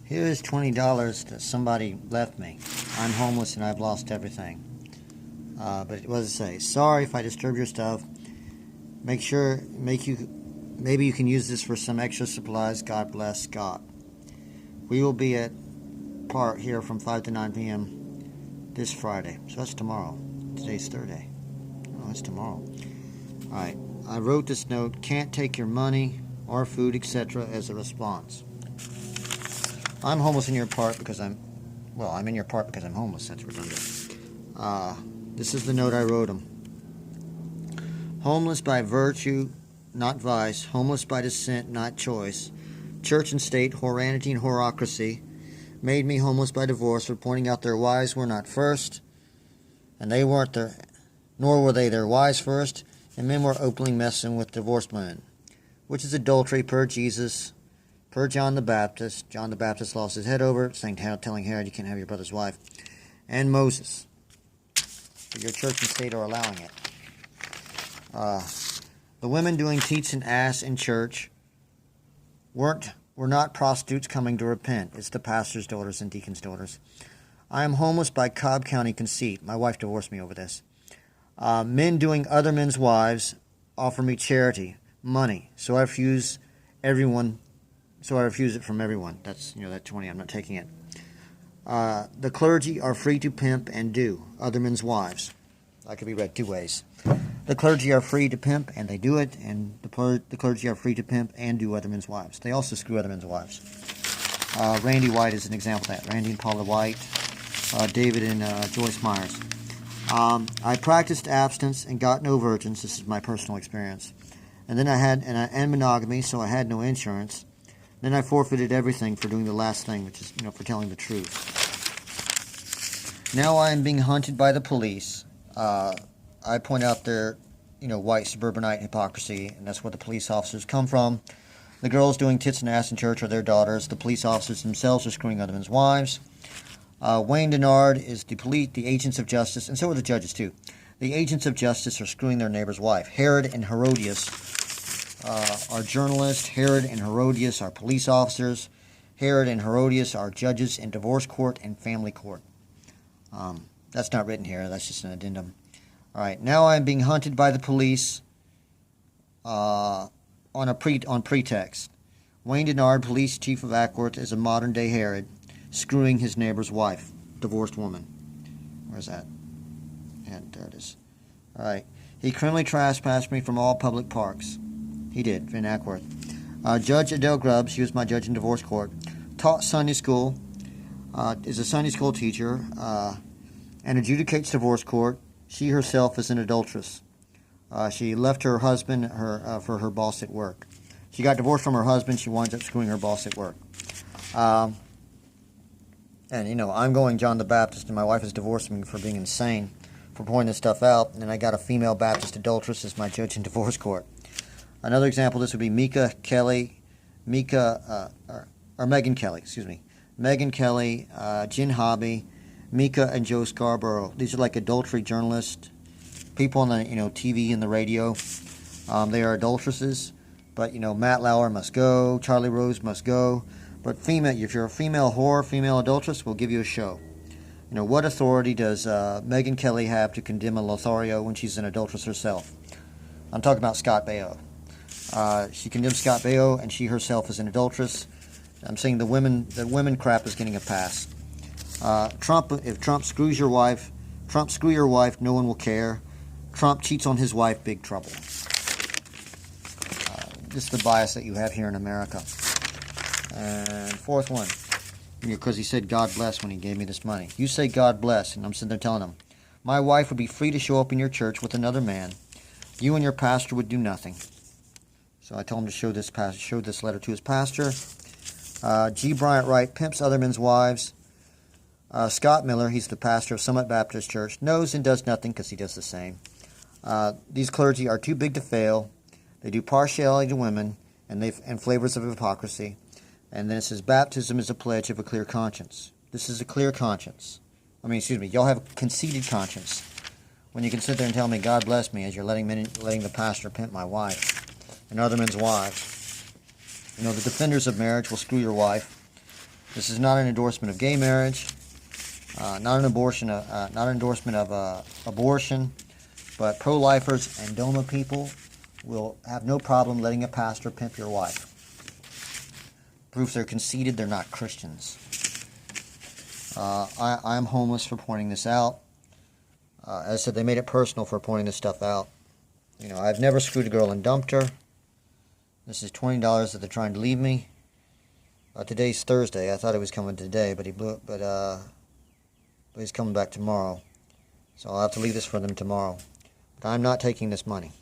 Here's $20 that somebody left me. I'm homeless and I've lost everything. But what does it say? Sorry if I disturb your stuff. Maybe you can use this for some extra supplies. God bless, Scott. We will be at Park here from 5 to 9 p.m. this Friday. So that's tomorrow. Today's Thursday. Oh, that's tomorrow. Alright. I wrote this note. Can't take your money or food, etc. as a response. I'm homeless in your part because I'm in your part because I'm homeless. That's redundant. This is the note I wrote him. Homeless by virtue, not vice. Homeless by descent, not choice. Church and state, whoranity and whorocracy, made me homeless by divorce for pointing out their wives were not first, and they weren't their, nor were they their wives first, and men were openly messing with divorced women, which is adultery per Jesus, per John the Baptist. John the Baptist lost his head over it, telling Herod you can't have your brother's wife, and Moses. But your church and state are allowing it. The women doing teats and ass in church were not prostitutes coming to repent. It's the pastor's daughters and deacon's daughters. I am homeless by Cobb County conceit. My wife divorced me over this. Men doing other men's wives offer me charity, money. So I refuse it from everyone. That's, that 20, I'm not taking it. The clergy are free to pimp and do other men's wives. That could be read two ways. The clergy are free to pimp, and they do it, and the clergy are free to pimp and do other men's wives. They also screw other men's wives. Randy White is an example of that. Randy and Paula White, David and Joyce Myers. I practiced abstinence and got no virgins. This is my personal experience. And then I had monogamy, so I had no insurance. Then I forfeited everything for doing the last thing, which is, for telling the truth. Now I am being hunted by the police. I point out their, white suburbanite hypocrisy, and that's where the police officers come from. The girls doing tits and ass in church are their daughters. The police officers themselves are screwing other men's wives. Wayne Denard is the agents of justice, and so are the judges too. The agents of justice are screwing their neighbor's wife. Herod and Herodias are journalists. Herod and Herodias are police officers. Herod and Herodias are judges in divorce court and family court. That's not written here. That's just an addendum. All right. Now I'm being hunted by the police on pretext. Wayne Denard, police chief of Ackworth, is a modern-day Herod, screwing his neighbor's wife, divorced woman. Where's that? And there it is. All right. He criminally trespassed me from all public parks. He did, in Ackworth. Judge Adele Grubbs, she was my judge in divorce court, taught Sunday school, is a Sunday school teacher, and adjudicates divorce court. She herself is an adulteress. She left her husband for her boss at work. She got divorced from her husband. She winds up screwing her boss at work. And, I'm going John the Baptist, and my wife is divorcing me for being insane, for pointing this stuff out, and I got a female Baptist adulteress as my judge in divorce court. Another example, this would be Megan Kelly, Megan Kelly, Jen Hobby, Mika and Joe Scarborough. These are like adultery journalists, people on the TV and the radio. They are adulteresses, but Matt Lauer must go, Charlie Rose must go. But if you're a female whore, female adulteress, we'll give you a show. What authority does Megan Kelly have to condemn a Lothario when she's an adulteress herself? I'm talking about Scott Baio. She condemns Scott Baio, and she herself is an adulteress. I'm saying the women crap is getting a pass. If Trump screws your wife, screw your wife, no one will care. Trump cheats on his wife, big trouble. This is the bias that you have here in America. And fourth one, because he said God bless when he gave me this money. You say God bless, and I'm sitting there telling him, my wife would be free to show up in your church with another man. You and your pastor would do nothing. So I told him to show this letter to his pastor. G. Bryant Wright pimps other men's wives. Scott Miller, he's the pastor of Summit Baptist Church, knows and does nothing because he does the same. These clergy are too big to fail. They do partiality to women and flavors of hypocrisy. And then it says, baptism is a pledge of a clear conscience. This is a clear conscience. Y'all have a conceited conscience. When you can sit there and tell me, God bless me, as you're letting the pastor pimp my wife and other men's wives. The defenders of marriage will screw your wife. This is not an endorsement of gay marriage, not an endorsement of abortion, but pro-lifers and DOMA people will have no problem letting a pastor pimp your wife. Proves they're conceited, they're not Christians. I'm homeless for pointing this out. As I said, they made it personal for pointing this stuff out. You know, I've never screwed a girl and dumped her. This is $20 that they're trying to leave me. Today's Thursday. I thought he was coming today, but he's coming back tomorrow. So I'll have to leave this for them tomorrow. But I'm not taking this money.